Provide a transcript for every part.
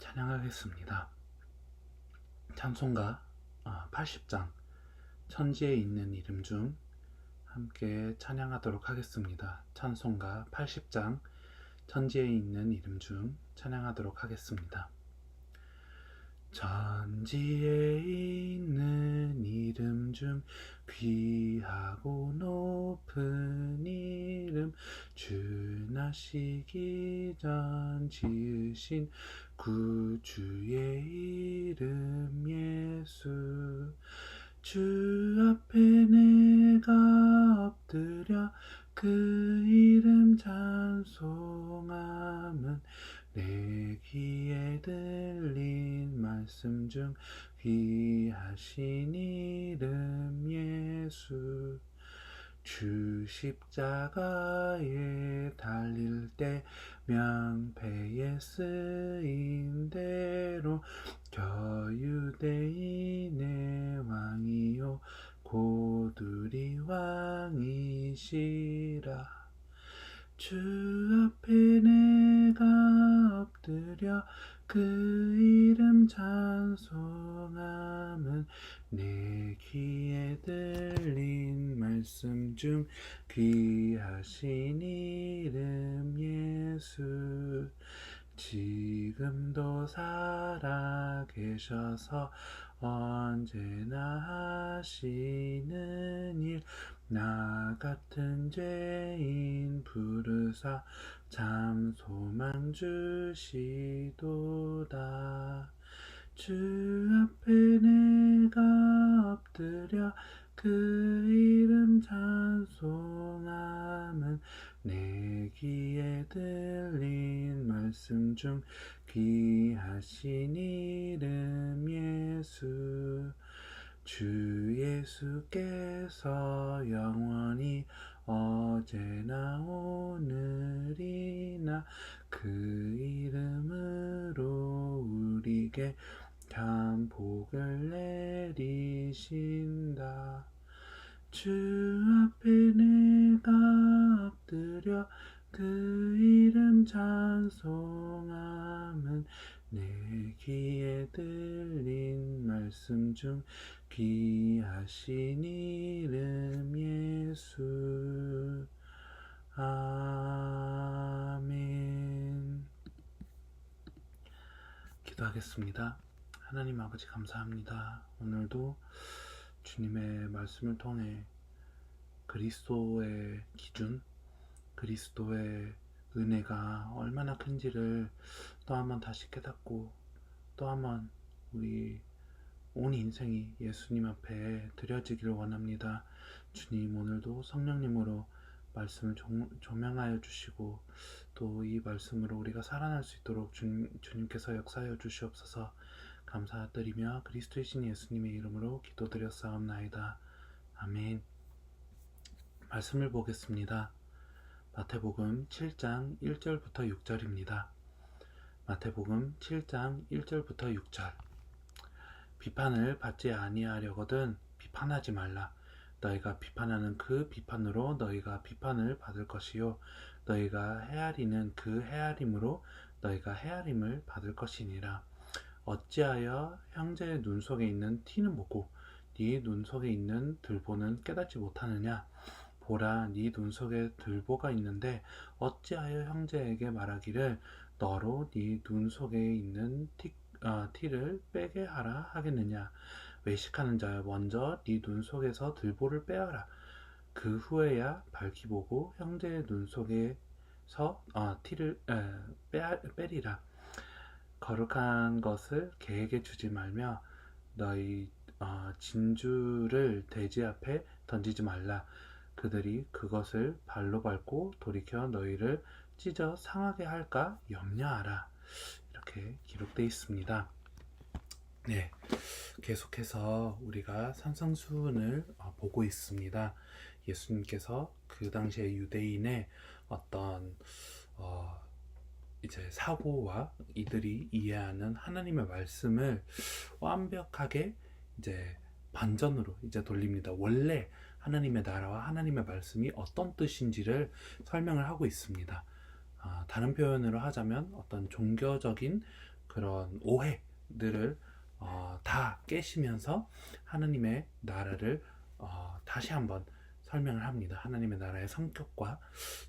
찬양하겠습니다. 찬송가 80장 천지에 있는 이름 중 함께 찬양하도록 하겠습니다. 찬송가 80장 천지에 있는 이름 중 찬양하도록 하겠습니다. 천지에 있는 이름 중 귀하고 높은 이름, 주나시기 전 지으신 구주의 이름 예수. 주 앞에 내가 엎드려 그 이름 찬송함은 내 귀에 들린 말씀 중 귀하신 이름 예수. 주 십자가에 달릴 때 명패에 쓰인 대로 저유대인의 왕이요 고두리 왕이시라. 주 앞에 내가 엎드려 그 이름 찬송함은 내 귀에 들린 말씀 중 귀하신 이름 예수. 지금도 살아계셔서 언제나 하시는 일, 나 같은 죄인 부르사 참 소망 주시도다. 주 앞에 내가 엎드려 그 이름 찬송함은 내 귀에 들린 말씀 중 귀하신 이름 예수. 주 예수께서 영원히 어제나 오늘이나 그 이름으로 우리에게 참 복을 내리신다. 주 앞에 내가 엎드려 그 이름 찬송함은 내 귀에 들린 말씀 중 귀하신 이름 예수. 아멘. 기도하겠습니다. 하나님 아버지 감사합니다. 오늘도 주님의 말씀을 통해 그리스도의 기준, 그리스도의 은혜가 얼마나 큰지를 또 한번 다시 깨닫고 또 한번 우리 온 인생이 예수님 앞에 드려지기를 원합니다. 주님, 오늘도 성령님으로 말씀을 조명하여 주시고 또 이 말씀으로 우리가 살아날 수 있도록 주님께서 역사하여 주시옵소서. 감사드리며 그리스도의 신 예수님의 이름으로 기도드렸사옵나이다. 아멘. 말씀을 보겠습니다. 마태복음 7장 1절부터 6절입니다. 마태복음 7장 1절부터 6절. 비판을 받지 아니하려거든 비판하지 말라. 너희가 비판하는 그 비판으로 너희가 비판을 받을 것이요 너희가 헤아리는 그 헤아림으로 너희가 헤아림을 받을 것이니라. 어찌하여 형제의 눈 속에 있는 티는 보고 네 눈 속에 있는 들보는 깨닫지 못하느냐. 보라, 네 눈 속에 들보가 있는데 어찌하여 형제에게 말하기를 너로 네 눈 속에 있는 티를 빼게 하라 하겠느냐. 외식하는 자여, 먼저 네 눈 속에서 들보를 빼어라. 그 후에야 밝히 보고 형제의 눈 속에서 티를 빼리라. 거룩한 것을 개에게 주지 말며 너희 진주를 돼지 앞에 던지지 말라. 그들이 그것을 발로 밟고 돌이켜 너희를 찢어 상하게 할까 염려하라. 이렇게 기록되어 있습니다. 네, 계속해서 우리가 산상수훈을 보고 있습니다. 예수님께서 그 당시에 유대인의 어떤 이제 사고와 이들이 이해하는 하나님의 말씀을 완벽하게 이제 반전으로 이제 돌립니다. 원래 하나님의 나라와 하나님의 말씀이 어떤 뜻인지를 설명을 하고 있습니다. 다른 표현으로 하자면 어떤 종교적인 그런 오해들을 다 깨시면서 하나님의 나라를 다시 한번 설명을 합니다. 하나님의 나라의 성격과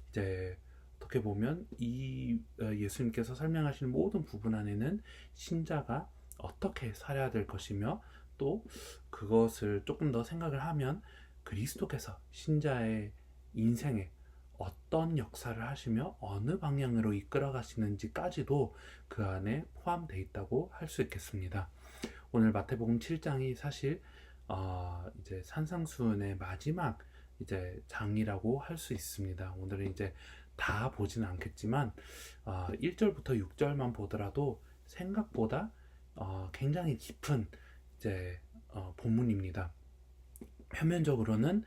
이제 어떻게 보면 이 예수님께서 설명하시는 모든 부분 안에는 신자가 어떻게 살아야 될 것이며, 또 그것을 조금 더 생각을 하면 그리스도께서 신자의 인생에 어떤 역사를 하시며 어느 방향으로 이끌어 가시는지까지도 그 안에 포함되어 있다고 할 수 있겠습니다. 오늘 마태복음 7장이 사실 이제 산상수훈의 마지막 이제 장이라고 할 수 있습니다. 오늘은 이제 다 보지는 않겠지만 1절부터 6절만 보더라도 생각보다 굉장히 깊은 이제 본문입니다. 표면적으로는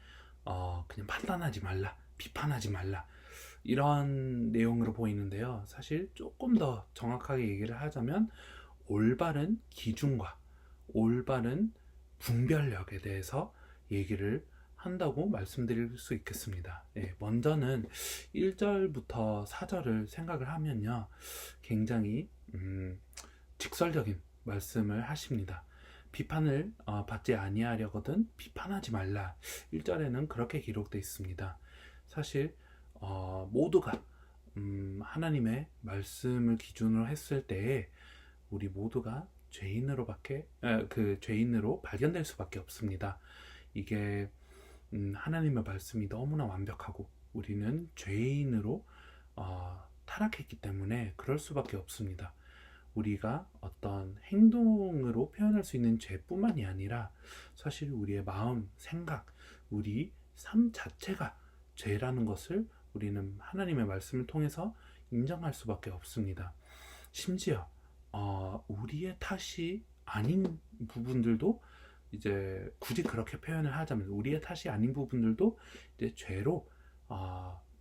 그냥 판단하지 말라, 비판하지 말라, 이런 내용으로 보이는데요. 사실 조금 더 정확하게 얘기를 하자면 올바른 기준과 올바른 분별력에 대해서 얘기를 한다고 말씀드릴 수 있겠습니다. 먼저는 1절부터 4절을 생각을 하면요, 굉장히 직설적인 말씀을 하십니다. 비판을 받지 아니하려거든 비판하지 말라. 1절에는 그렇게 기록되어 있습니다. 사실 모두가 하나님의 말씀을 기준으로 했을 때에 우리 모두가 죄인으로 발견될 수밖에 없습니다. 이게 하나님의 말씀이 너무나 완벽하고 우리는 죄인으로 타락했기 때문에 그럴 수밖에 없습니다. 우리가 어떤 행동으로 표현할 수 있는 죄뿐만이 아니라 사실 우리의 마음, 생각, 우리 삶 자체가 죄라는 것을 우리는 하나님의 말씀을 통해서 인정할 수밖에 없습니다. 심지어 우리의 탓이 아닌 부분들도, 이제 굳이 그렇게 표현을 하자면 우리의 탓이 아닌 부분들도 이제 죄로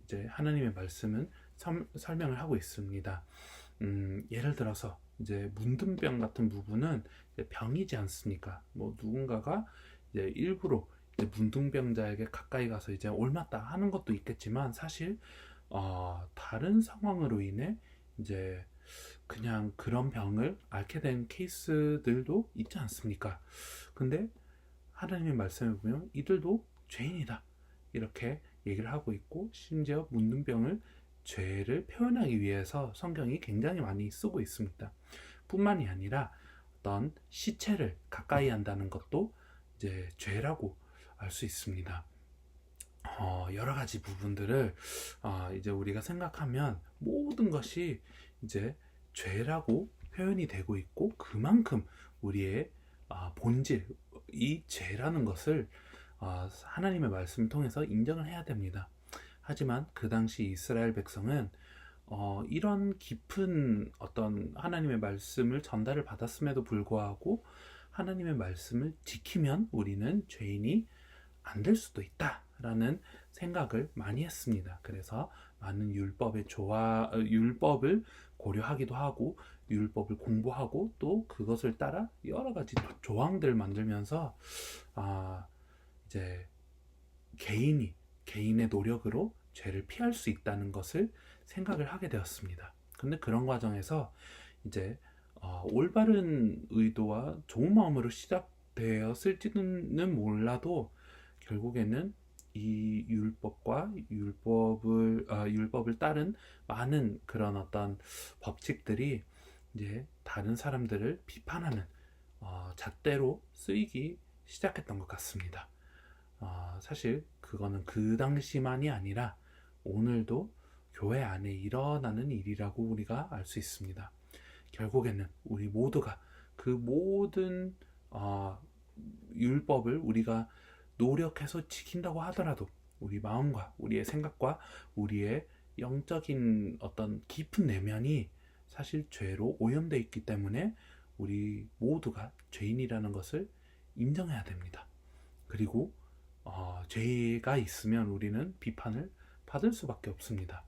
이제 하나님의 말씀은 설명을 하고 있습니다. 예를 들어서 이제 문둥병 같은 부분은 이제 병이지 않습니까? 뭐 누군가가 이제 일부러 이제 문둥병자에게 가까이 가서 이제 옮았다 하는 것도 있겠지만, 사실 다른 상황으로 인해 이제 그냥 그런 병을 앓게 된 케이스들도 있지 않습니까? 근데 하나님의 말씀을 보면 이들도 죄인이다, 이렇게 얘기를 하고 있고, 심지어 문둥병을 죄를 표현하기 위해서 성경이 굉장히 많이 쓰고 있습니다. 뿐만이 아니라 어떤 시체를 가까이 한다는 것도 이제 죄라고 알 수 있습니다. 여러 가지 부분들을 이제 우리가 생각하면 모든 것이 이제 죄라고 표현이 되고 있고, 그만큼 우리의 본질, 이 죄라는 것을 하나님의 말씀을 통해서 인정을 해야 됩니다. 하지만 그 당시 이스라엘 백성은 이런 깊은 어떤 하나님의 말씀을 전달을 받았음에도 불구하고 하나님의 말씀을 지키면 우리는 죄인이 안 될 수도 있다라는 생각을 많이 했습니다. 그래서 많은 율법을 고려하기도 하고 율법을 공부하고 또 그것을 따라 여러 가지 조항들을 만들면서 이제 개인의 노력으로 죄를 피할 수 있다는 것을 생각을 하게 되었습니다. 근데 그런 과정에서 이제 올바른 의도와 좋은 마음으로 시작되었을지는 몰라도 결국에는 이 율법을 따른 많은 그런 어떤 법칙들이 이제 다른 사람들을 비판하는 잣대로 쓰이기 시작했던 것 같습니다. 사실 그거는 그 당시만이 아니라 오늘도 교회 안에 일어나는 일이라고 우리가 알 수 있습니다. 결국에는 우리 모두가 그 모든 율법을 우리가 노력해서 지킨다고 하더라도 우리 마음과 우리의 생각과 우리의 영적인 어떤 깊은 내면이 사실 죄로 오염되어 있기 때문에 우리 모두가 죄인이라는 것을 인정해야 됩니다. 그리고 죄가 있으면 우리는 비판을 받을 수밖에 없습니다.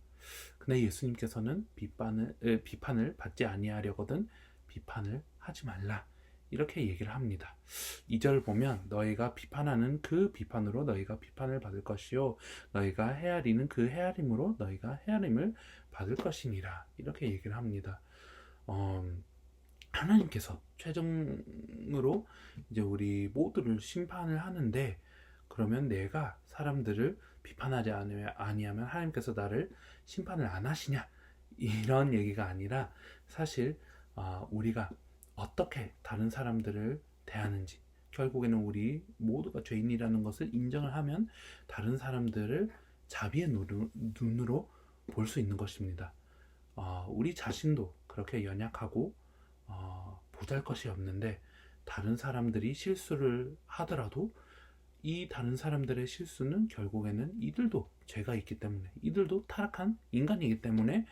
근데 예수님께서는 비판을 받지 아니하려거든 비판을 하지 말라, 이렇게 얘기를 합니다. 2절 보면 너희가 비판하는 그 비판으로 너희가 비판을 받을 것이요 너희가 헤아리는 그 헤아림으로 너희가 헤아림을 받을 것이니라, 이렇게 얘기를 합니다. 하나님께서 최종으로 이제 우리 모두를 심판을 하는데, 그러면 내가 사람들을 비판하지 아니하면 하나님께서 나를 심판을 안 하시냐, 이런 얘기가 아니라 사실 우리가 어떻게 다른 사람들을 대하는지, 결국에는 우리 모두가 죄인이라는 것을 인정을 하면 다른 사람들을 자비의 눈으로 볼 수 있는 것입니다. 우리 자신도 그렇게 연약하고 보잘것이 없는데, 다른 사람들이 실수를 하더라도 이 다른 사람들의 실수는 결국에는 이들도 죄가 있기 때문에, 이들도 타락한 인간이기 때문에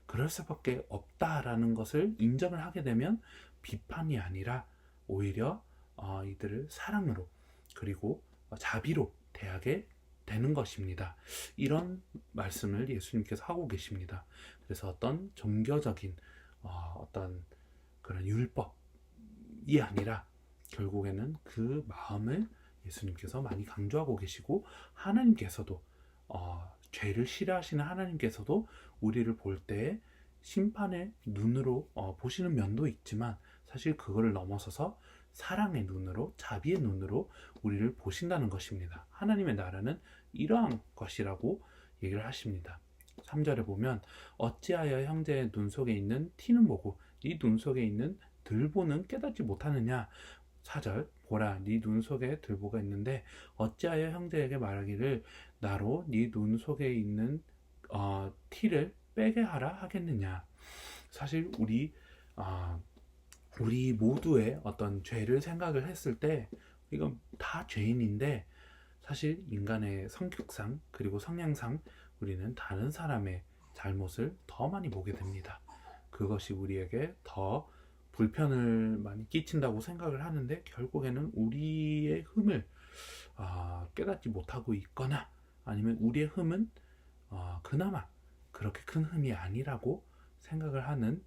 그럴 수밖에 없다라는 것을 인정을 하게 되면 비판이 아니라 오히려 이들을 사랑으로, 그리고 자비로 대하게 되는 것입니다. 이런 말씀을 예수님께서 하고 계십니다. 그래서 어떤 종교적인 어떤 그런 율법이 아니라 결국에는 그 마음을 예수님께서 많이 강조하고 계시고, 하나님께서도 죄를 싫어하시는 하나님께서도 우리를 볼 때 심판의 눈으로 보시는 면도 있지만, 사실 그거를 넘어서서 사랑의 눈으로, 자비의 눈으로 우리를 보신다는 것입니다. 하나님의 나라는 이러한 것이라고 얘기를 하십니다. 3절에 보면 어찌하여 형제의 눈 속에 있는 티는 보고 네 눈 속에 있는 들보는 깨닫지 못하느냐. 4절, 보라 네 눈 속에 들보가 있는데 어찌하여 형제에게 말하기를 나로 네 눈 속에 있는 티를 빼게 하라 하겠느냐. 사실 우리 모두의 어떤 죄를 생각을 했을 때 이건 다 죄인인데, 사실 인간의 성격상 그리고 성향상 우리는 다른 사람의 잘못을 더 많이 보게 됩니다. 그것이 우리에게 더 불편을 많이 끼친다고 생각을 하는데, 결국에는 우리의 흠을 깨닫지 못하고 있거나, 아니면 우리의 흠은 그나마 그렇게 큰 흠이 아니라고 생각을 하는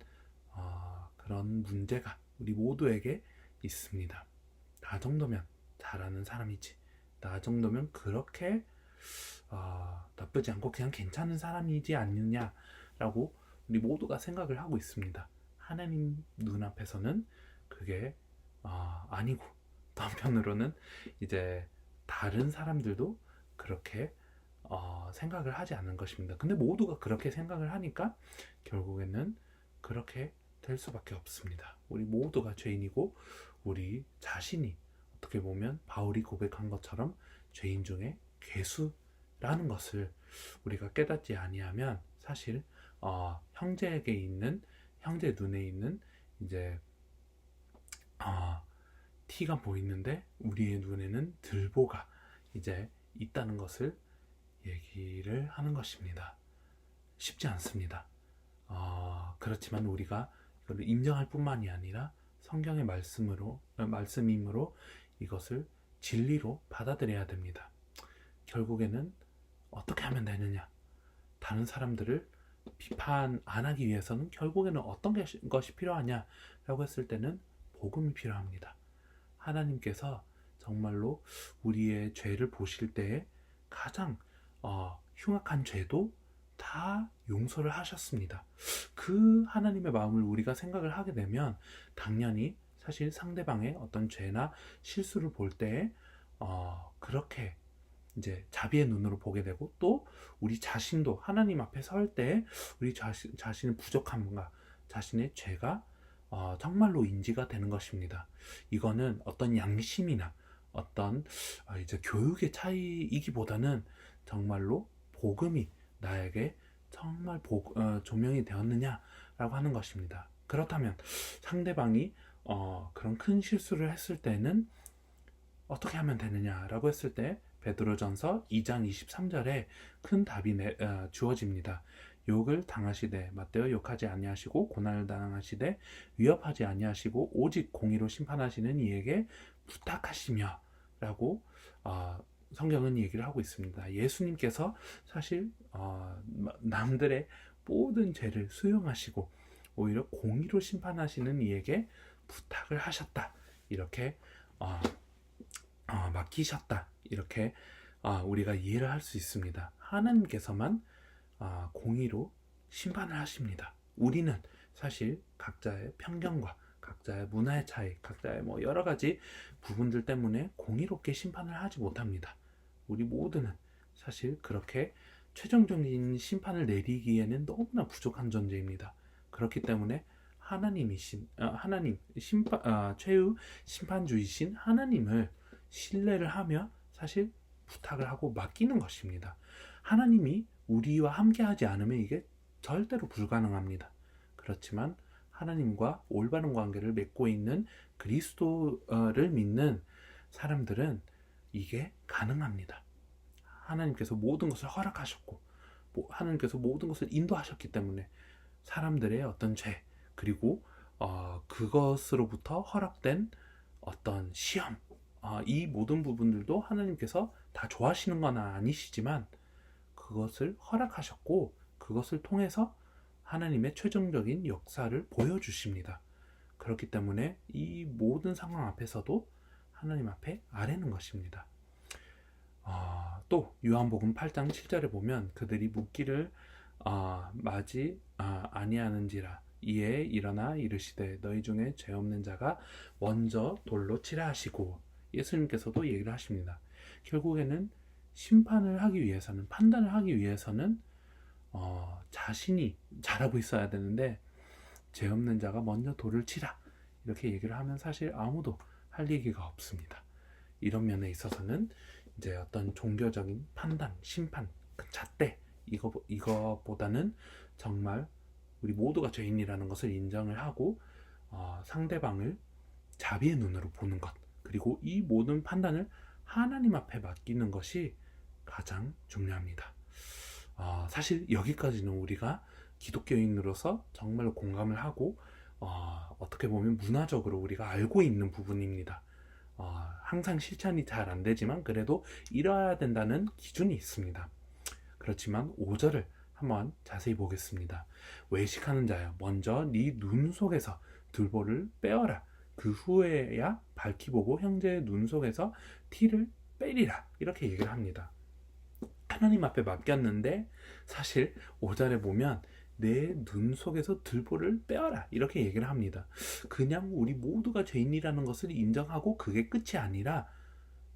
그런 문제가 우리 모두에게 있습니다. 나 정도면 잘하는 사람이지, 나 정도면 그렇게 나쁘지 않고 그냥 괜찮은 사람이지 않느냐라고 우리 모두가 생각을 하고 있습니다. 하나님 눈앞에서는 그게 아니고, 또 한편으로는 이제 다른 사람들도 그렇게 생각을 하지 않는 것입니다. 근데 모두가 그렇게 생각을 하니까 결국에는 그렇게 될 수밖에 없습니다. 우리 모두가 죄인이고, 우리 자신이 어떻게 보면 바울이 고백한 것처럼 죄인 중에 괴수라는 것을 우리가 깨닫지 아니하면, 사실 형제에게 있는, 형제 눈에 있는 이제 티가 보이는데 우리의 눈에는 들보가 이제 있다는 것을 얘기를 하는 것입니다. 쉽지 않습니다. 그렇지만 우리가 이걸 인정할 뿐만이 아니라 성경의 말씀이므로 이것을 진리로 받아들여야 됩니다. 결국에는 어떻게 하면 되느냐? 다른 사람들을 비판 안 하기 위해서는 결국에는 어떤 것이 필요하냐라고 했을 때는 복음이 필요합니다. 하나님께서 정말로 우리의 죄를 보실 때에 가장 흉악한 죄도 다 용서를 하셨습니다. 그 하나님의 마음을 우리가 생각을 하게 되면 당연히 사실 상대방의 어떤 죄나 실수를 볼 때에 그렇게 이제 자비의 눈으로 보게 되고, 또 우리 자신도 하나님 앞에 설 때 우리 자신의 부족함과 자신의 죄가 정말로 인지가 되는 것입니다. 이거는 어떤 양심이나 어떤 이제 교육의 차이이기보다는 정말로 복음이 나에게 정말 조명이 되었느냐라고 하는 것입니다. 그렇다면 상대방이 그런 큰 실수를 했을 때는 어떻게 하면 되느냐라고 했을 때 베드로전서 2장 23절에 큰 답이 주어집니다. 욕을 당하시되 맞대어 욕하지 아니하시고 고난을 당하시되 위협하지 아니하시고 오직 공의로 심판하시는 이에게 부탁하시며 라고 성경은 얘기를 하고 있습니다. 예수님께서 사실 남들의 모든 죄를 수용하시고 오히려 공의로 심판하시는 이에게 부탁을 하셨다, 이렇게 맡기셨다, 이렇게 우리가 이해를 할 수 있습니다. 하나님께서만 공의로 심판을 하십니다. 우리는 사실 각자의 편견과 각자의 문화의 차이, 각자의 뭐 여러 가지 부분들 때문에 공의롭게 심판을 하지 못합니다. 우리 모두는 사실 그렇게 최종적인 심판을 내리기에는 너무나 부족한 존재입니다. 그렇기 때문에 하나님 최후 심판주이신 하나님을 신뢰를 하며 사실 부탁을 하고 맡기는 것입니다. 하나님이 우리와 함께하지 않으면 이게 절대로 불가능합니다. 그렇지만 하나님과 올바른 관계를 맺고 있는 그리스도를 믿는 사람들은 이게 가능합니다. 하나님께서 모든 것을 허락하셨고 하나님께서 모든 것을 인도하셨기 때문에 사람들의 어떤 죄 그리고 그것으로부터 허락된 어떤 시험 이 모든 부분들도 하나님께서 다 좋아하시는 건 아니시지만 그것을 허락하셨고 그것을 통해서 하나님의 최종적인 역사를 보여주십니다. 그렇기 때문에 이 모든 상황 앞에서도 하나님 앞에 아뢰는 것입니다. 또 요한복음 8장 7절에 보면 그들이 묻기를 마지 아니하는지라 이에 일어나 이르시되 너희 중에 죄 없는 자가 먼저 돌로 치라 하시고 예수님께서도 얘기를 하십니다. 결국에는 심판을 하기 위해서는 판단을 하기 위해서는 자신이 잘하고 있어야 되는데 죄 없는 자가 먼저 돌을 치라 이렇게 얘기를 하면 사실 아무도 할 얘기가 없습니다. 이런 면에 있어서는 이제 어떤 종교적인 판단, 심판, 그 잣대 이거보다는 정말 우리 모두가 죄인이라는 것을 인정을 하고 상대방을 자비의 눈으로 보는 것 그리고 이 모든 판단을 하나님 앞에 맡기는 것이 가장 중요합니다. 사실 여기까지는 우리가 기독교인으로서 정말로 공감을 하고 어떻게 보면 문화적으로 우리가 알고 있는 부분입니다. 항상 실천이 잘 안 되지만 그래도 이뤄야 된다는 기준이 있습니다. 그렇지만 5절을 한번 자세히 보겠습니다. 외식하는 자여 먼저 네 눈 속에서 들보를 빼어라. 그 후에야 밝히 보고 형제의 눈 속에서 티를 빼리라. 이렇게 얘기를 합니다. 하나님 앞에 맡겼는데 사실 5절에 보면 내 눈 속에서 들보를 빼어라 이렇게 얘기를 합니다. 그냥 우리 모두가 죄인이라는 것을 인정하고 그게 끝이 아니라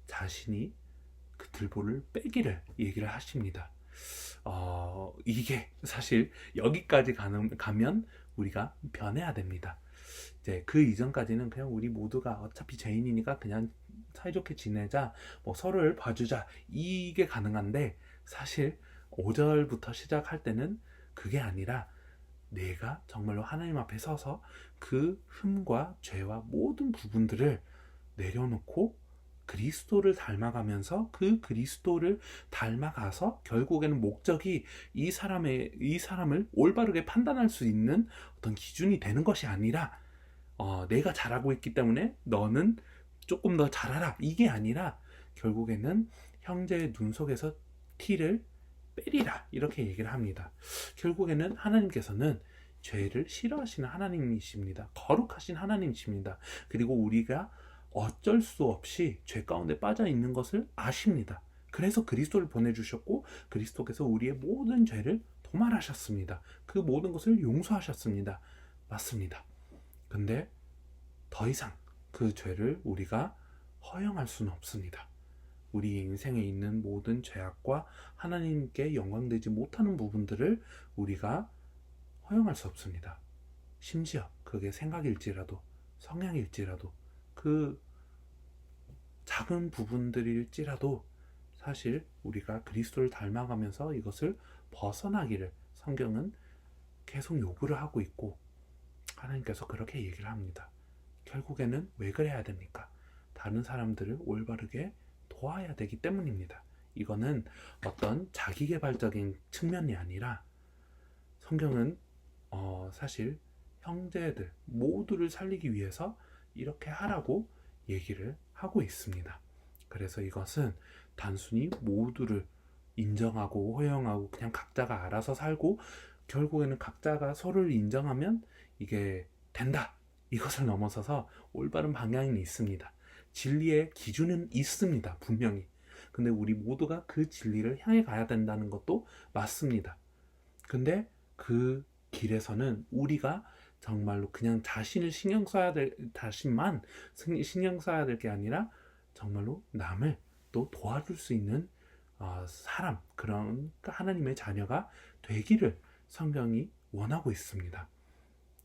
자신이 그 들보를 빼기를 얘기를 하십니다. 이게 사실 여기까지 가면 우리가 변해야 됩니다. 이제 그 이전까지는 그냥 우리 모두가 어차피 죄인이니까 그냥 사이좋게 지내자, 뭐 서로를 봐주자 이게 가능한데 사실 5절부터 시작할 때는 그게 아니라 내가 정말로 하나님 앞에 서서 그 흠과 죄와 모든 부분들을 내려놓고 그리스도를 닮아가면서 그 그리스도를 닮아가서 결국에는 목적이 이 사람을 올바르게 판단할 수 있는 어떤 기준이 되는 것이 아니라 내가 잘하고 있기 때문에 너는 조금 더 잘하라 이게 아니라 결국에는 형제의 눈 속에서 티를 빼리라 이렇게 얘기를 합니다. 결국에는 하나님께서는 죄를 싫어하시는 하나님이십니다. 거룩하신 하나님이십니다. 그리고 우리가 어쩔 수 없이 죄 가운데 빠져 있는 것을 아십니다. 그래서 그리스도를 보내주셨고 그리스도께서 우리의 모든 죄를 도말하셨습니다. 그 모든 것을 용서하셨습니다. 맞습니다. 근데 더 이상 그 죄를 우리가 허용할 수는 없습니다. 우리 인생에 있는 모든 죄악과 하나님께 영광되지 못하는 부분들을 우리가 허용할 수 없습니다. 심지어 그게 생각일지라도 성향일지라도 그 작은 부분들일지라도 사실 우리가 그리스도를 닮아가면서 이것을 벗어나기를 성경은 계속 요구를 하고 있고 하나님께서 그렇게 얘기를 합니다. 결국에는 왜 그래야 됩니까? 다른 사람들을 올바르게 도와야 되기 때문입니다. 이거는 어떤 자기개발적인 측면이 아니라 성경은 사실 형제들 모두를 살리기 위해서 이렇게 하라고 얘기를 하고 있습니다. 그래서 이것은 단순히 모두를 인정하고 허용하고 그냥 각자가 알아서 살고 결국에는 각자가 서로를 인정하면 이게 된다. 이것을 넘어서서 올바른 방향이 있습니다. 진리의 기준은 있습니다. 분명히. 근데 우리 모두가 그 진리를 향해 가야 된다는 것도 맞습니다. 근데 그 길에서는 우리가 정말로 그냥 자신만 신경 써야 될 게 아니라 정말로 남을 또 도와줄 수 있는 사람, 그런 하나님의 자녀가 되기를 성경이 원하고 있습니다.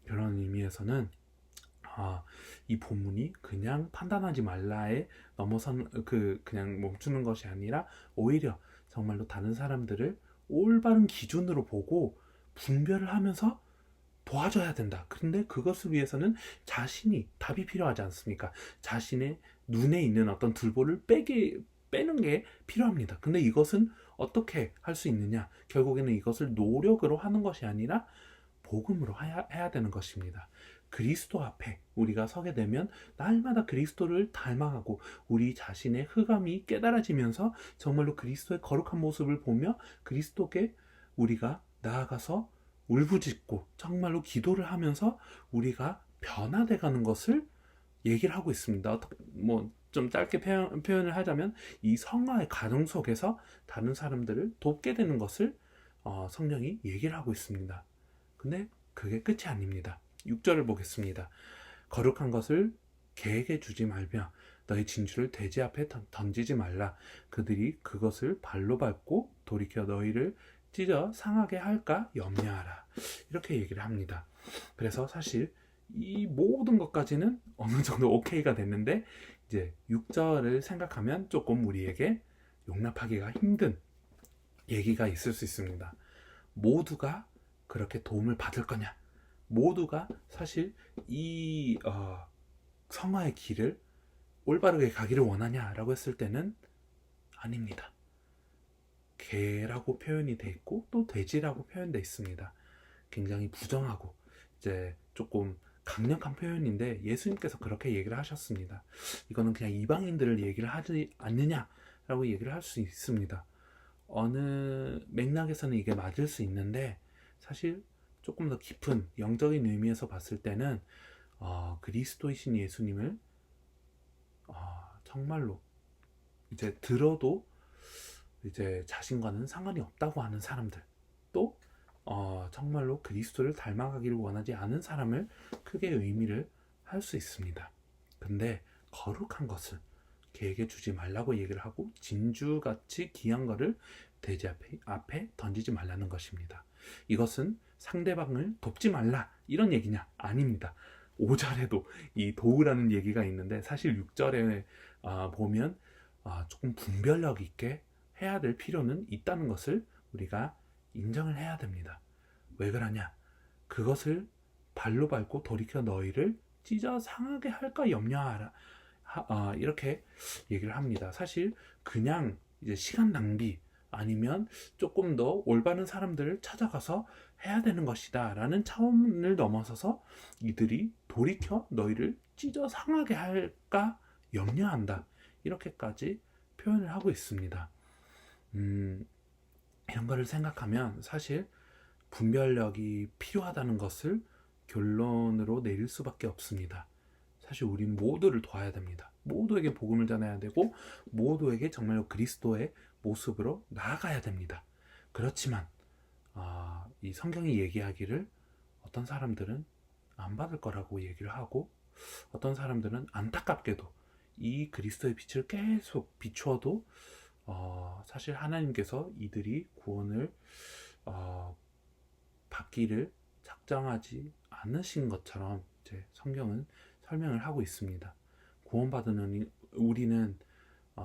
그런 의미에서는 이 본문이 그냥 판단하지 말라에 넘어선 그냥 멈추는 것이 아니라 오히려 정말로 다른 사람들을 올바른 기준으로 보고 분별을 하면서 도와줘야 된다. 그런데 그것을 위해서는 자신이 답이 필요하지 않습니까? 자신의 눈에 있는 어떤 들보를 빼는 게 필요합니다. 근데 이것은 어떻게 할 수 있느냐? 결국에는 이것을 노력으로 하는 것이 아니라 복음으로 해야 되는 것입니다. 그리스도 앞에 우리가 서게 되면 날마다 그리스도를 닮아가고 우리 자신의 흑암이 깨달아지면서 정말로 그리스도의 거룩한 모습을 보며 그리스도께 우리가 나아가서 울부짖고 정말로 기도를 하면서 우리가 변화돼 가는 것을 얘기를 하고 있습니다. 좀 짧게 표현을 하자면 이 성화의 과정 속에서 다른 사람들을 돕게 되는 것을 성령이 얘기를 하고 있습니다. 근데 그게 끝이 아닙니다. 6절을 보겠습니다. 거룩한 것을 개에게 주지 말며 너희 진주를 돼지 앞에 던지지 말라. 그들이 그것을 발로 밟고 돌이켜 너희를 찢어 상하게 할까 염려하라. 이렇게 얘기를 합니다. 그래서 사실 이 모든 것까지는 어느 정도 오케이가 됐는데 이제 6절을 생각하면 조금 우리에게 용납하기가 힘든 얘기가 있을 수 있습니다. 모두가 그렇게 도움을 받을 거냐? 모두가 사실 이 성화의 길을 올바르게 가기를 원하냐라고 했을 때는 아닙니다. 개라고 표현이 돼 있고 또 돼지라고 표현돼 있습니다. 굉장히 부정하고 이제 조금 강력한 표현인데 예수님께서 그렇게 얘기를 하셨습니다. 이거는 그냥 이방인들을 얘기를 하지 않느냐라고 얘기를 할 수 있습니다. 어느 맥락에서는 이게 맞을 수 있는데 사실 조금 더 깊은 영적인 의미에서 봤을 때는 그리스도이신 예수님을 정말로 이제 들어도 이제 자신과는 상관이 없다고 하는 사람들, 또 정말로 그리스도를 닮아가기를 원하지 않은 사람을 크게 의미를 할 수 있습니다. 근데 거룩한 것을 개에게 주지 말라고 얘기를 하고 진주같이 귀한 거를 돼지 앞에 던지지 말라는 것입니다. 이것은 상대방을 돕지 말라 이런 얘기냐? 아닙니다. 5절에도 이 도우라는 얘기가 있는데 사실 6절에 보면 조금 분별력 있게 해야 될 필요는 있다는 것을 우리가 인정을 해야 됩니다. 왜 그러냐? 그것을 발로 밟고 돌이켜 너희를 찢어 상하게 할까 염려하라. 이렇게 얘기를 합니다. 사실 그냥 이제 시간 낭비 아니면 조금 더 올바른 사람들을 찾아가서 해야 되는 것이다 라는 차원을 넘어서서 이들이 돌이켜 너희를 찢어 상하게 할까 염려한다 이렇게까지 표현을 하고 있습니다. 이런 거를 생각하면 사실 분별력이 필요하다는 것을 결론으로 내릴 수밖에 없습니다. 사실 우리는 모두를 도와야 됩니다. 모두에게 복음을 전해야 되고 모두에게 정말로 그리스도의 모습으로 나아가야 됩니다. 그렇지만 이 성경이 얘기하기를 어떤 사람들은 안 받을 거라고 얘기를 하고 어떤 사람들은 안타깝게도 이 그리스도의 빛을 계속 비추어도 사실 하나님께서 이들이 구원을 받기를 작정하지 않으신 것처럼 이제 성경은 설명을 하고 있습니다. 구원받은 우리는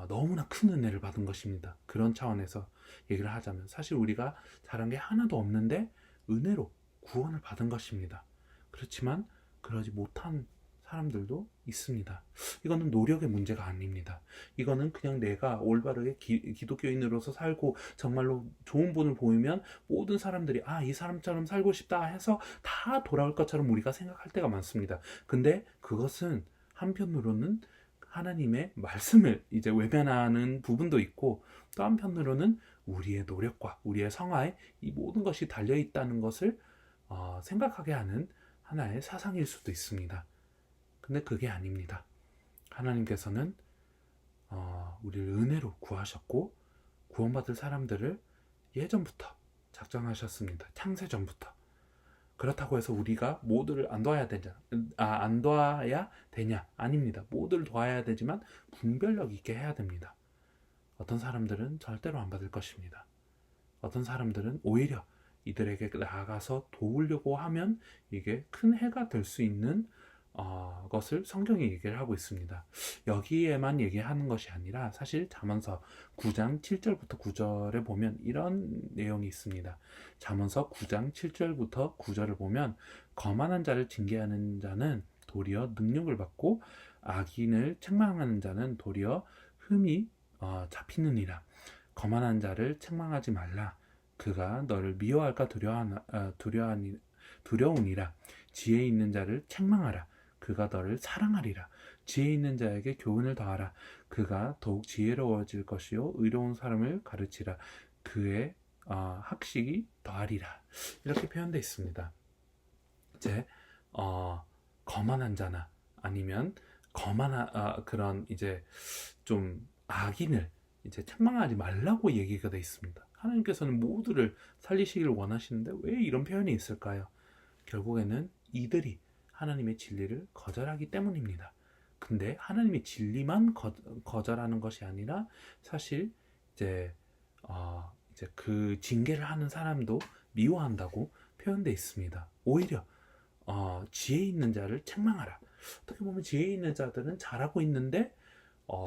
너무나 큰 은혜를 받은 것입니다. 그런 차원에서 얘기를 하자면 사실 우리가 잘한 게 하나도 없는데 은혜로 구원을 받은 것입니다. 그렇지만 그러지 못한 사람들도 있습니다. 이거는 노력의 문제가 아닙니다. 이거는 그냥 내가 올바르게 기독교인으로서 살고 정말로 좋은 분을 보이면 모든 사람들이 이 사람처럼 살고 싶다 해서 다 돌아올 것처럼 우리가 생각할 때가 많습니다. 근데 그것은 한편으로는 하나님의 말씀을 이제 외면하는 부분도 있고 또 한편으로는 우리의 노력과 우리의 성화에 이 모든 것이 달려있다는 것을 생각하게 하는 하나의 사상일 수도 있습니다. 근데 그게 아닙니다. 하나님께서는 우리를 은혜로 구하셨고 구원받을 사람들을 예전부터 작정하셨습니다. 창세전부터. 그렇다고 해서 우리가 모두를 안 도와야 되냐? 아닙니다. 모두를 도와야 되지만 분별력 있게 해야 됩니다. 어떤 사람들은 절대로 안 받을 것입니다. 어떤 사람들은 오히려 이들에게 나아가서 도우려고 하면 이게 큰 해가 될 수 있는 것을 성경이 얘기를 하고 있습니다. 여기에만 얘기하는 것이 아니라 사실 잠언서 9장 7절부터 9절에 보면 이런 내용이 있습니다. 잠언서 9장 7절부터 9절을 보면 거만한 자를 징계하는 자는 도리어 능력을 받고 악인을 책망하는 자는 도리어 흠이 잡히느니라. 거만한 자를 책망하지 말라. 그가 너를 미워할까 두려우니라. 지혜 있는 자를 책망하라. 그가 너를 사랑하리라. 지혜 있는 자에게 교훈을 더하라. 그가 더욱 지혜로워질 것이요 의로운 사람을 가르치라. 그의 학식이 더하리라. 이렇게 표현되어 있습니다. 이제 거만한 자나 아니면 그런 이제 좀 악인을 이제 책망하지 말라고 얘기가 되어 있습니다. 하나님께서는 모두를 살리시기를 원하시는데 왜 이런 표현이 있을까요? 결국에는 이들이 하나님의 진리를 거절하기 때문입니다. 근데 하나님의 진리만 거절하는 것이 아니라 사실 이제 그 징계를 하는 사람도 미워한다고 표현되어 있습니다. 오히려 지혜 있는 자를 책망하라. 어떻게 보면 지혜 있는 자들은 잘하고 있는데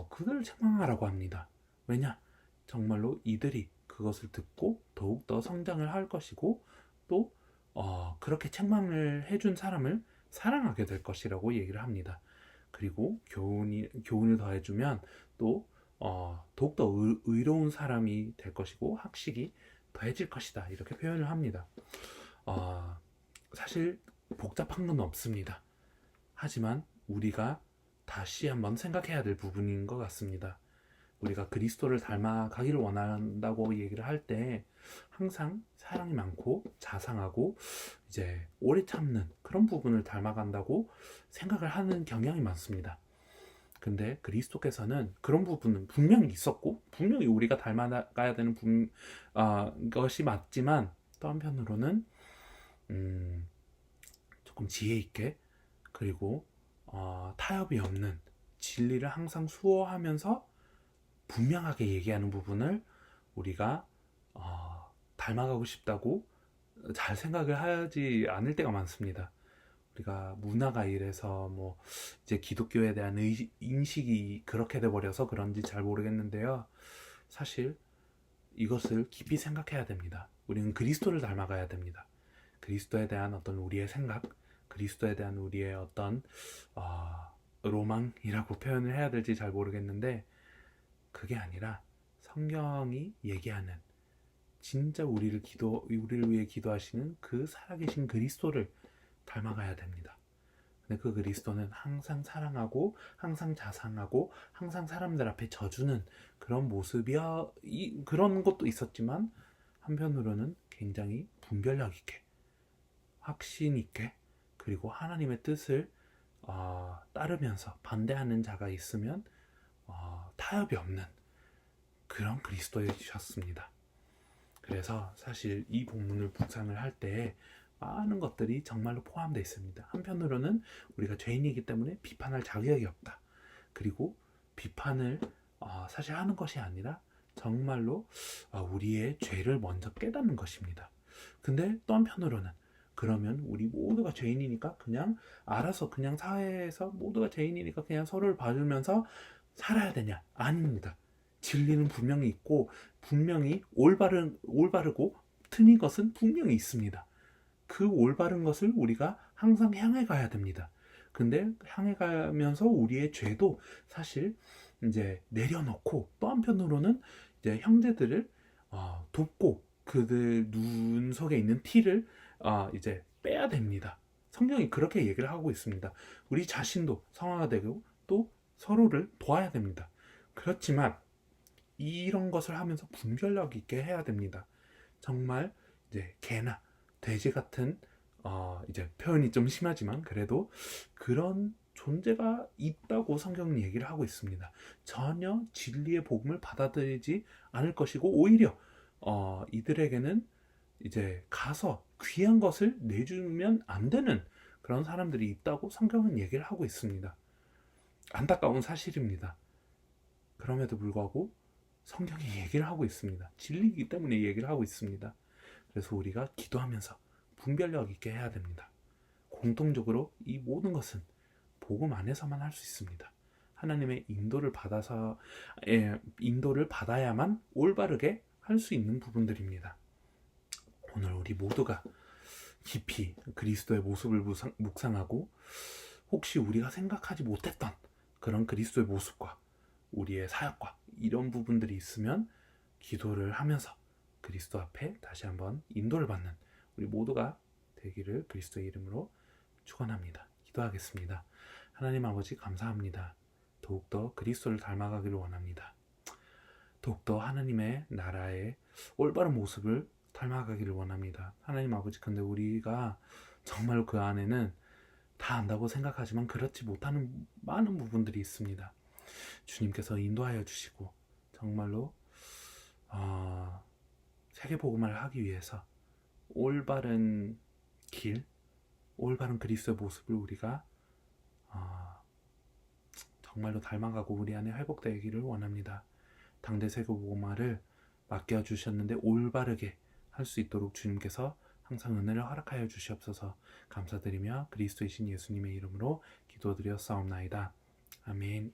그들을 책망하라고 합니다. 왜냐? 정말로 이들이 그것을 듣고 더욱더 성장을 할 것이고 또 그렇게 책망을 해준 사람을 사랑하게 될 것이라고 얘기를 합니다. 그리고 교훈을 더해주면 또 더욱더 의로운 사람이 될 것이고 학식이 더해질 것이다. 이렇게 표현을 합니다. 사실 복잡한 건 없습니다. 하지만 우리가 다시 한번 생각해야 될 부분인 것 같습니다. 우리가 그리스도를 닮아가기를 원한다고 얘기를 할 때 항상 사랑이 많고 자상하고 이제 오래 참는 그런 부분을 닮아간다고 생각을 하는 경향이 많습니다. 근데 그리스도께서는 그런 부분은 분명히 있었고 분명히 우리가 닮아가야 되는 것이 맞지만 또 한편으로는 조금 지혜 있게 그리고 타협이 없는 진리를 항상 수호하면서 분명하게 얘기하는 부분을 우리가 닮아가고 싶다고 잘 생각을 하지 않을 때가 많습니다. 우리가 문화가 이래서 뭐 이제 기독교에 대한 인식이 그렇게 돼버려서 그런지 잘 모르겠는데요. 사실 이것을 깊이 생각해야 됩니다. 우리는 그리스도를 닮아가야 됩니다. 그리스도에 대한 어떤 우리의 생각, 그리스도에 대한 우리의 어떤 로망이라고 표현을 해야 될지 잘 모르겠는데 그게 아니라 성경이 얘기하는 진짜 우리를 위해 기도하시는 그 살아계신 그리스도를 닮아가야 됩니다. 근데 그 그리스도는 항상 사랑하고 항상 자상하고 항상 사람들 앞에 져주는 그런 그런 것도 있었지만 한편으로는 굉장히 분별력 있게 확신 있게 그리고 하나님의 뜻을 따르면서 반대하는 자가 있으면 타협이 없는 그런 그리스도이셨습니다. 그래서 사실 이 본문을 묵상을 할 때 많은 것들이 정말로 포함되어 있습니다. 한편으로는 우리가 죄인이기 때문에 비판할 자격이 없다. 그리고 비판을 사실 하는 것이 아니라 정말로 우리의 죄를 먼저 깨닫는 것입니다. 근데 또 한편으로는 그러면 우리 모두가 죄인이니까 그냥 알아서 그냥 사회에서 모두가 죄인이니까 그냥 서로를 봐주면서 살아야 되냐? 아닙니다. 진리는 분명히 있고 분명히 올바르고 틀린 것은 분명히 있습니다. 그 올바른 것을 우리가 항상 향해 가야 됩니다. 근데 향해 가면서 우리의 죄도 사실 이제 내려놓고 또 한편으로는 이제 형제들을 돕고 그들 눈 속에 있는 티를 이제 빼야 됩니다. 성경이 그렇게 얘기를 하고 있습니다. 우리 자신도 성화되고 또 서로를 도와야 됩니다. 그렇지만 이런 것을 하면서 분별력 있게 해야 됩니다. 정말 이제 개나 돼지 같은 이제 표현이 좀 심하지만 그래도 그런 존재가 있다고 성경은 얘기를 하고 있습니다. 전혀 진리의 복음을 받아들이지 않을 것이고 오히려 이들에게는 이제 가서 귀한 것을 내주면 안 되는 그런 사람들이 있다고 성경은 얘기를 하고 있습니다. 안타까운 사실입니다. 그럼에도 불구하고 성경이 얘기를 하고 있습니다. 진리이기 때문에 얘기를 하고 있습니다. 그래서 우리가 기도하면서 분별력 있게 해야 됩니다. 공통적으로 이 모든 것은 복음 안에서만 할 수 있습니다. 하나님의 인도를 받아야만 올바르게 할 수 있는 부분들입니다. 오늘 우리 모두가 깊이 그리스도의 모습을 묵상하고 혹시 우리가 생각하지 못했던 그런 그리스도의 모습과 우리의 사역과 이런 부분들이 있으면 기도를 하면서 그리스도 앞에 다시 한번 인도를 받는 우리 모두가 되기를 그리스도의 이름으로 축원합니다. 기도하겠습니다. 하나님 아버지 감사합니다. 더욱더 그리스도를 닮아가기를 원합니다. 더욱더 하나님의 나라의 올바른 모습을 닮아가기를 원합니다. 하나님 아버지, 근데 우리가 정말 그 안에는 다 안다고 생각하지만 그렇지 못하는 많은 부분들이 있습니다. 주님께서 인도하여 주시고 정말로 세계복음을 하기 위해서 올바른 길, 올바른 그리스도의 모습을 우리가 정말로 닮아가고 우리 안에 회복되기를 원합니다. 당대 세계복음화를 맡겨주셨는데 올바르게 할 수 있도록 주님께서 항상 은혜를 허락하여 주시옵소서. 감사드리며 그리스도이신 예수님의 이름으로 기도드렸사옵나이다. 아멘.